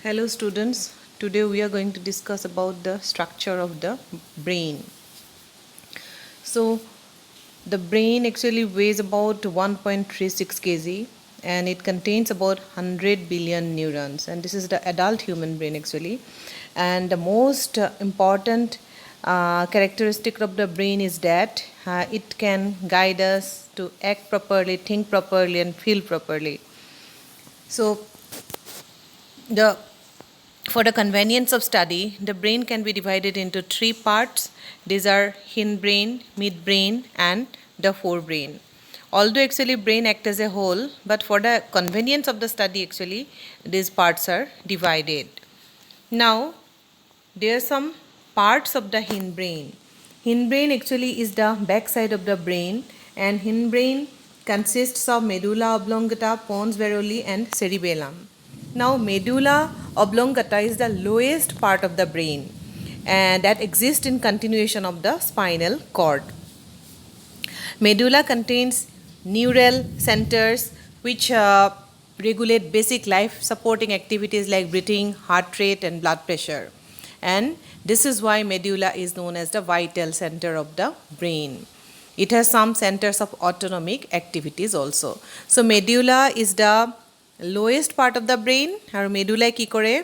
Hello students, today we are going to discuss about the structure of the brain. So the brain actually weighs about 1.36 kg and it contains about 100 billion neurons, and this is the adult human brain actually. And the most important characteristic of the brain is that it can guide us to act properly, think properly and feel properly. So the for the convenience of study, the brain can be divided into three parts. These are hindbrain, midbrain, and the forebrain. Although actually brain act as a whole, but for the convenience of the study, actually these parts are divided. Now, there are some parts of the hindbrain. Hindbrain actually is the back side of the brain, and hindbrain consists of medulla oblongata, pons varolii, and cerebellum. Now, medulla oblongata is the lowest part of the brain, and that exists in continuation of the spinal cord. Medulla contains neural centers which regulate basic life supporting activities like breathing, heart rate, and blood pressure. And this is why medulla is known as the vital center of the brain. It has some centers of autonomic activities also. So medulla is the lowest part of the brain, and medulla ki kore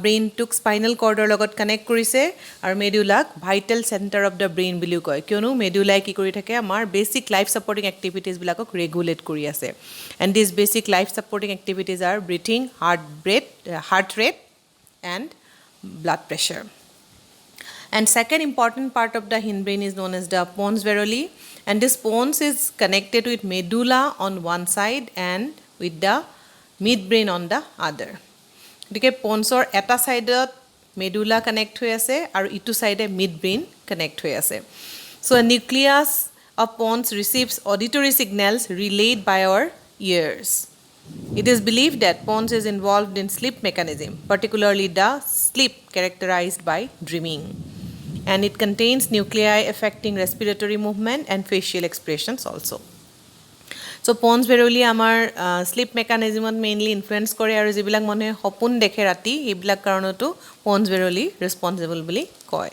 ব্ৰেইনটোক spinal কৰ্ডৰ লগত connect কৰিছে, আৰু মেডুলাক vital centre of the brain বুলিও কয়, কিয়নো মেডুলাই কি কৰি থাকে, আমাৰ বেচিক লাইফ ছাপৰ্টিং এক্টিভিটিজবিলাকক ৰেগুলেট কৰি আছে। And this basic life supporting activities are breathing, heart rate and blood pressure. And second important part of the hindbrain is known as the pons varolii, and this pons is connected with medulla on one side and with the midbrain on the other. গতিকে পনছৰ এটা ছাইডত medulla connect হৈ আছে আৰু ইটো ছাইডে mid brain connect হৈ আছে। So' nucleus of pons receives auditory signals relayed by our ears. It is believed that pons is involved in sleep mechanism, particularly the sleep characterized by dreaming. And it contains nuclei affecting respiratory movement and facial expressions also. So pons varolii আমাৰ slip মেকানিজমত mainly influence কৰে, আৰু যিবিলাক মানুহে সপোন দেখে ৰাতি সেইবিলাক কাৰণতো pons varolii responsible বুলি কয়।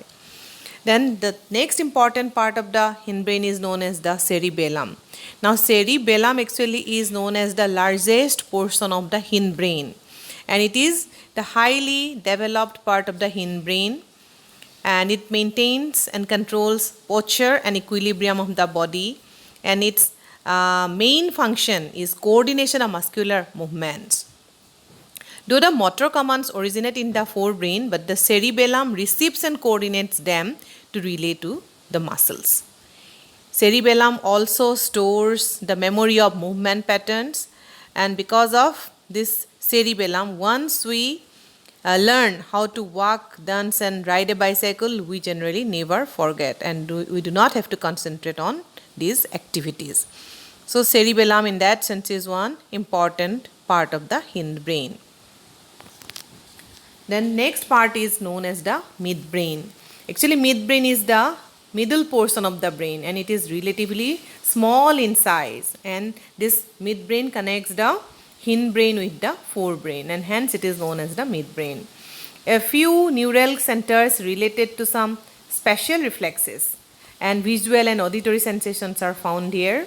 Then the next important part of the hindbrain is known as the cerebellum. Now cerebellum actually is known as the largest portion of the hindbrain, and it is the highly developed part of the hindbrain, and it maintains and controls posture and equilibrium of the body, and its main function is coordination of muscular movements. Though the motor commands originate in the forebrain, but the cerebellum receives and coordinates them to relay to the muscles. Cerebellum also stores the memory of movement patterns, and because of this cerebellum, once we learn how to walk, dance, and ride a bicycle, we generally never forget, and we do not have to concentrate on these activities. So cerebellum in that sense is one important part of the hindbrain. Then next part is known as the midbrain. Actually midbrain is the middle portion of the brain, and it is relatively small in size, and this midbrain connects the hindbrain with the forebrain, and hence it is known as the midbrain. A few neural centers related to some special reflexes and visual and auditory sensations are found here.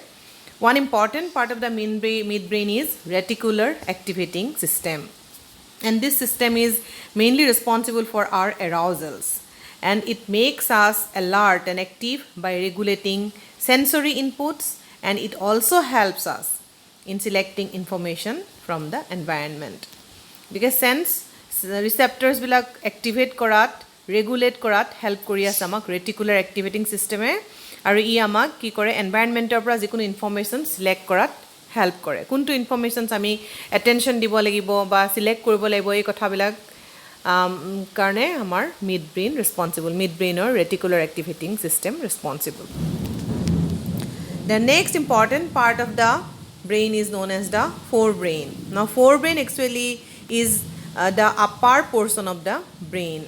One important part of the midbrain is reticular activating system, and this system is mainly responsible for our arousals, and it makes us alert and active by regulating sensory inputs, and it also helps us in selecting information from the environment. Because sense receptors black activate কৰাত, regulate কৰাত help কৰি আছে আমাক reticular activating system এ, আৰু ই আমাক কি কৰে, এনভাইৰনমেণ্টৰ পৰা যিকোনো ইনফৰমেশ্যন চিলেক্ট কৰাত হেল্প কৰে। কোনটো ইনফৰমেশ্যনছ আমি এটেনশ্যন দিব লাগিব বা চিলেক্ট কৰিব লাগিব, এই কথাবিলাক কাৰণে আমাৰ মিড ব্ৰেইন ৰেছপনচিবল, মিড ব্ৰেইনৰ reticular activating system responsible. The next important part of the brain is known as the forebrain. Now forebrain actually is the upper portion of the brain,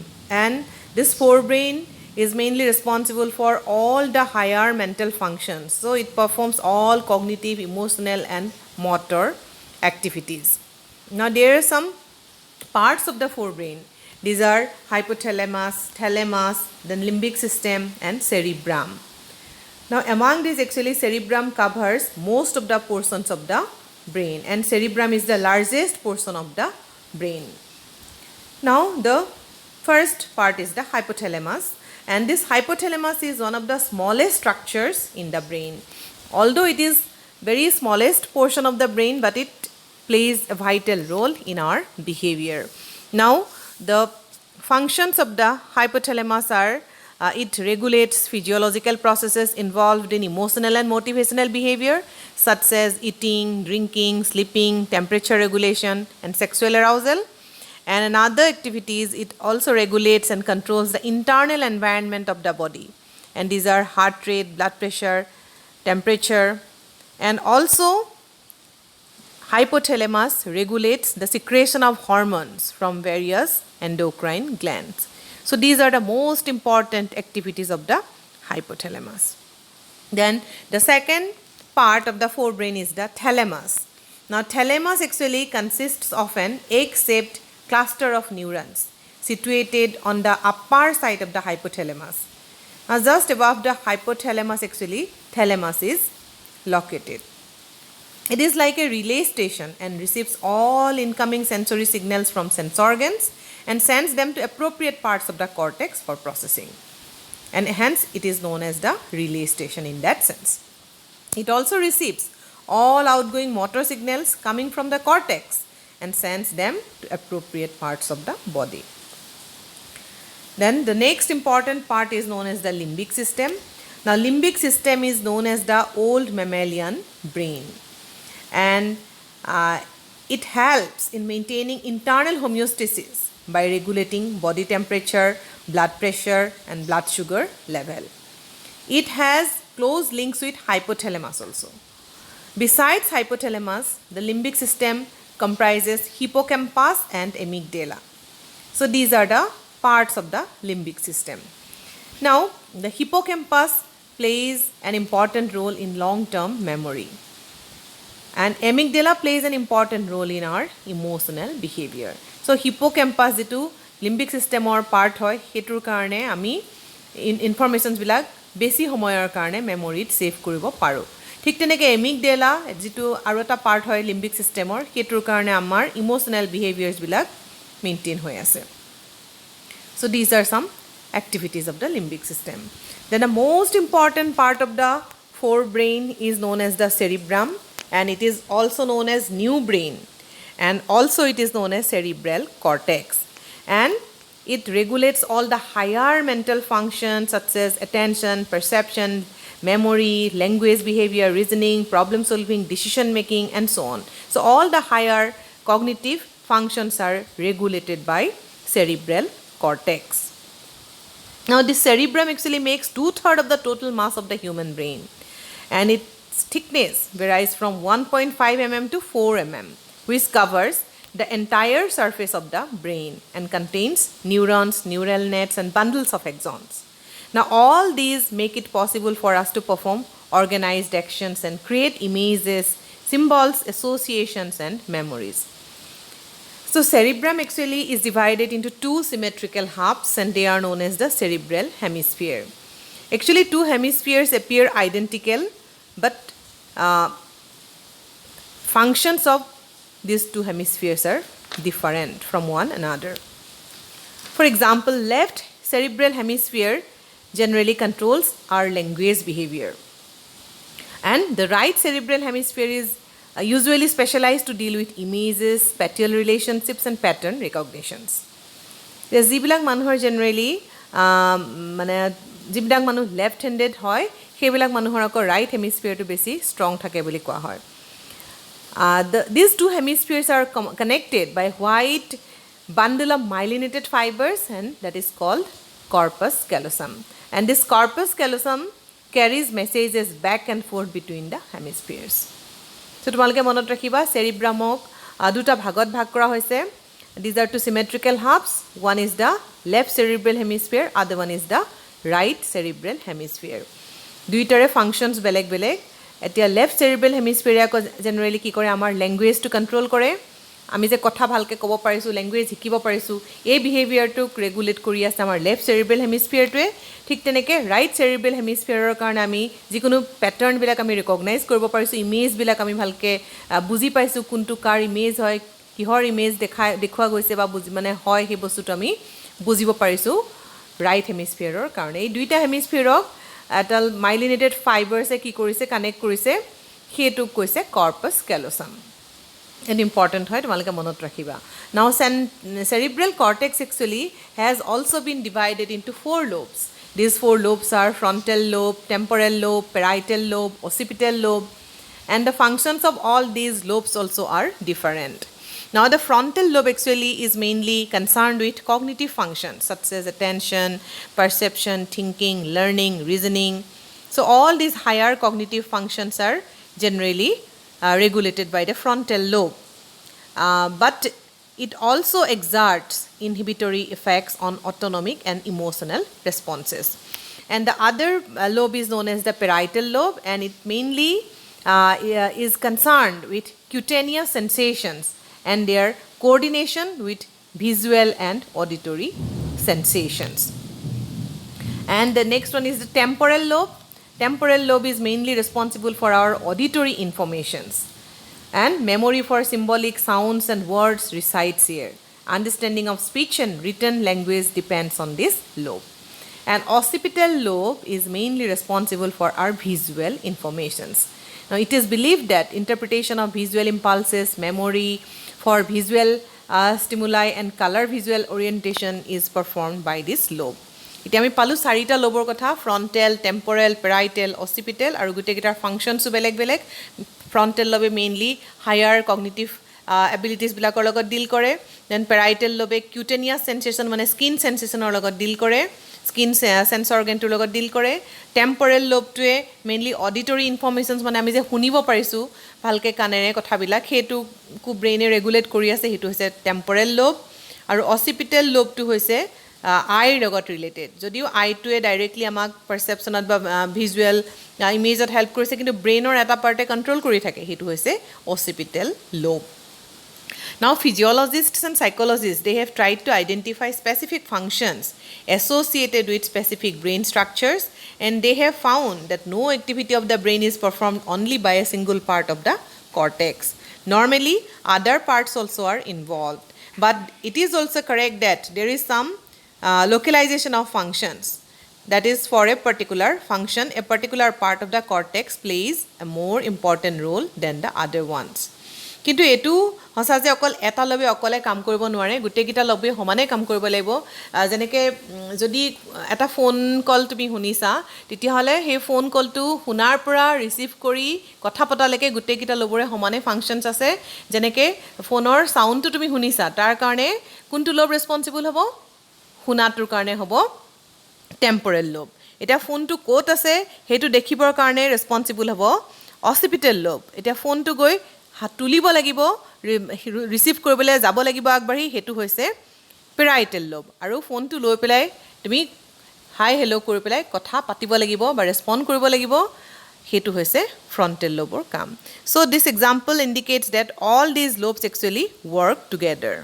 and this forebrain is mainly responsible for all the higher mental functions. So it performs all cognitive, emotional, and motor activities. Now there are some parts of the forebrain. These are hypothalamus, thalamus, then limbic system and cerebrum. Now among these actually cerebrum covers most of the portions of the brain and cerebrum is the largest portion of the brain. Now the first part is the hypothalamus and this hypothalamus is one of the smallest structures in the brain. Although it is very smallest portion of the brain but it plays a vital role in our behavior. Now the functions of the hypothalamus are it regulates physiological processes involved in emotional and motivational behavior such as eating, drinking, sleeping, temperature regulation and sexual arousal. And in other activities, it also regulates and controls the internal environment of the body. And these are heart rate, blood pressure, temperature, and also hypothalamus regulates the secretion of hormones from various endocrine glands. So these are the most important activities of the hypothalamus. Then the second part of the forebrain is the thalamus. Now thalamus actually consists of an egg-shaped cluster of neurons situated on the upper side of the hypothalamus. Now just above the hypothalamus actually thalamus is located. It is like a relay station and receives all incoming sensory signals from sense organs and sends them to appropriate parts of the cortex for processing. And hence it is known as the relay station in that sense. It also receives all outgoing motor signals coming from the cortex and sends them to appropriate parts of the body. Then the next important part is known as the limbic system. Now limbic system is known as the old mammalian brain and it helps in maintaining internal homeostasis by regulating body temperature, blood pressure and blood sugar level. It has close links with hypothalamus also. Besides hypothalamus, the limbic system comprises hippocampus and amygdala. So these are the parts of the limbic system. Now the hippocampus plays an important role in long-term memory. And amygdala plays an important role in our emotional behavior. So hippocampus jitu limbic system or part hoy hetur karone ami informations bilak besi homoyor karone memory save koribo paro. Thik teneke amygdala jitu aru eta part hoy limbic system or hetur karone amar emotional behaviors bilak maintain hoy ase. So these are some activities of the limbic system. Then the most important part of the forebrain is known as the cerebrum and it is also known as new brain and also it is known as cerebral cortex and it regulates all the higher mental functions such as attention, perception, memory, language, behavior, reasoning, problem solving, decision making and so on. So all the higher cognitive functions are regulated by cerebral cortex. Now this cerebrum actually makes 2/3 of the total mass of the human brain and its thickness varies from 1.5 mm to 4 mm which covers the entire surface of the brain and contains neurons, neural nets and bundles of axons. Now all these make it possible for us to perform organized actions and create images, symbols, associations and memories. So cerebrum actually is divided into two symmetrical halves and they are known as the cerebral hemisphere. Actually two hemispheres appear identical but functions of these two hemispheres are different from one another. For example, left cerebral hemisphere generally controls our language behavior and the right cerebral hemisphere is usually specialized to deal with images, spatial relationships and pattern recognitions. Jibilak manuhor generally mane jibilak manu left handed hoy hebilak manuhor ako right hemisphere to besi strong thake boli koa hoy. These two hemispheres are connected by white bundle of myelinated fibers and that is called corpus callosum. And this corpus callosum carries messages back and forth between the hemispheres. So tomaloke monot rakhiba cerebrum duta bhagot bhag kora hoise. These are two symmetrical halves. One is the left cerebral hemisphere, other one is the right cerebral hemisphere. Duitare functions beleg beleg. Etia left cerebral hemisphere generally ki kore amar language to control kore আমি যে কথা ভালকৈ ক'ব পাৰিছোঁ language শিকিব পাৰিছোঁ এই বিহেভিয়াৰটোক regulate কৰি আছে আমাৰ লেফ্ট চেৰিব্ৰেল হেমিস্ফিয়াৰটোৱে ঠিক তেনেকৈ ৰাইট চেৰিব্ৰেল হেমিস্ফিয়াৰৰ কাৰণে আমি যিকোনো পেটাৰ্ণবিলাক আমি ৰিকগনাইজ কৰিব পাৰিছোঁ ইমেজবিলাক আমি ভালকৈ বুজি পাইছোঁ কোনটো কাৰ ইমেজ হয় কিহৰ ইমেজ দেখুওৱা গৈছে বা মানে হয় সেই বস্তুটো আমি বুজিব পাৰিছোঁ ৰাইট হেমিস্ফিয়াৰৰ কাৰণে এই দুইটা হেমিস্ফিয়াৰক এডাল মাইলিনেটেড ফাইবাৰ্ছে কি কৰিছে কানেক্ট কৰিছে সেইটোক কৈছে কৰ্পাছ কেলোছাম এণ্ড ইম্পৰ্টেণ্ট হয় তোমালোকে মনত ৰাখিবা নাও cerebral cortex actually has also been divided into 4 lobes. These 4 lobes are frontal lobe, temporal lobe, parietal lobe, occipital lobe, and the functions of all these lobes also are different. Now the frontal lobe actually is mainly concerned with cognitive functions such as attention, perception, thinking, learning, reasoning. So all these higher cognitive functions are generally regulated by the frontal lobe. But it also exerts inhibitory effects on autonomic and emotional responses. And the other lobe is known as the parietal lobe, and it mainly is concerned with cutaneous sensations and their coordination with visual and auditory sensations. And the next one is the temporal lobe. Temporal lobe is mainly responsible for our auditory informations. And memory for symbolic sounds and words resides here. Understanding of speech and written language depends on this lobe. And occipital lobe is mainly responsible for our visual informations. Now it is believed that interpretation of visual impulses, memory for visual stimuli and color visual orientation is performed by this lobe. এতিয়া আমি পালোঁ 4টা লোবৰ কথা ফ্ৰণ্টেল temporal parietal অচিপিটেল আৰু গোটেইকেইটাৰ ফাংচনছো বেলেগ বেলেগ ফ্ৰণ্টেল লবে mainly higher cognitive এবিলিটিজবিলাকৰ লগত deal কৰে দেন পেৰাইটেল লবে কিউটেনিয়াছ সেন্সেশ্যন মানে স্কিন সেন্সেশ্যনৰ লগত ডিল কৰে স্কিন সেন্স অৰ্গেনটোৰ লগত ডিল কৰে টেম্পৰেল লোবটোৱে মেইনলি অডিটৰী ইনফৰ্মেশ্যনছ মানে আমি যে শুনিব পাৰিছোঁ ভালকৈ কাণেৰে কথাবিলাক সেইটোকো ব্ৰেইনে ৰেগুলেট কৰি আছে সেইটো হৈছে টেম্পৰেল লোব আৰু অচিপিটেল লোবটো হৈছে আইৰ লগত ৰিলেটেড যদিও আইটোৱে ডাইৰেক্টলি আমাক পাৰচেপশ্যনত বা ভিজুৱেল ইমেজত হেল্প কৰিছে কিন্তু ব্ৰেইনৰ এটা পাৰ্টে কণ্ট্ৰল কৰি থাকে সেইটো হৈছে অচিপিটেল lobe Now physiologists and psychologists they have tried to identify specific functions associated with specific brain structures and they have found that no activity of the brain is performed only by a single part of the cortex. Normally other parts also are involved but it is also correct that there is some localization of functions that is for a particular function a particular part of the cortex plays a more important role than the other ones কিন্তু এটো হসা যে অকল এটা লবে অকলে কাম কৰিব নোৱাৰে গুটেকিটা লবে সমানে কাম কৰিব লাগিব যেনেকে যদি এটা ফোন কল তুমি শুনিছা তেতিয়া হলে হে ফোন কলটো শুনাৰ পৰা ৰিসিভ কৰি কথা পতালৈকে গুটেকিটা লবৰে সমানে ফাংচনছ আছে যেনেকে ফোনৰ সাউন্ডটো তুমি শুনিছা তাৰ কাৰণে কোনটো লব ৰেসপন্সিবল হ'ব শুনাটোৰ কাৰণে হ'ব টেম্পৰেল লোব এটা ফোনটো কোত আছে হেতু দেখিবৰ কাৰণে ৰেসপন্সিবল হ'ব অচিপিটেল লোব এটা ফোনটো গৈ হাত তুলিব লাগিব ৰিসিভ কৰিবলৈ যাব লাগিব আগবাঢ়ি হেতু হৈছে পেৰাইটেল লোব আৰু ফোনটো লৈ পেলাই তুমি হাই হেল্ল কৰি পেলাই কথা পাতিব লাগিব বা ৰেসপন্ড কৰিব লাগিব হেতু হৈছে ফ্ৰন্টেল লোবৰ কাম so this example indicates that all these lobes actually work together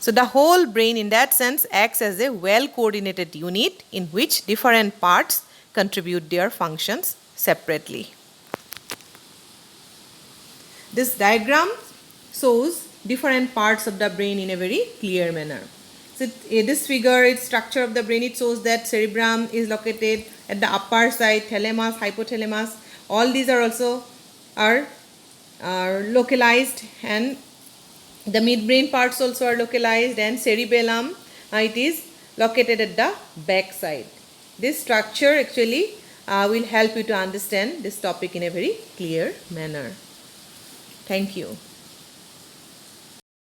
so the whole brain in that sense acts as a well coordinated unit in which different parts contribute their functions separately. This diagram shows different parts of the brain in a very clear manner. So this figure, its structure of the brain, it shows that cerebrum is located at the upper side, thalamus, hypothalamus. All these are also localized, and the midbrain parts also are localized, and cerebellum it is located at the back side. This structure actually will help you to understand this topic in a very clear manner. Thank you.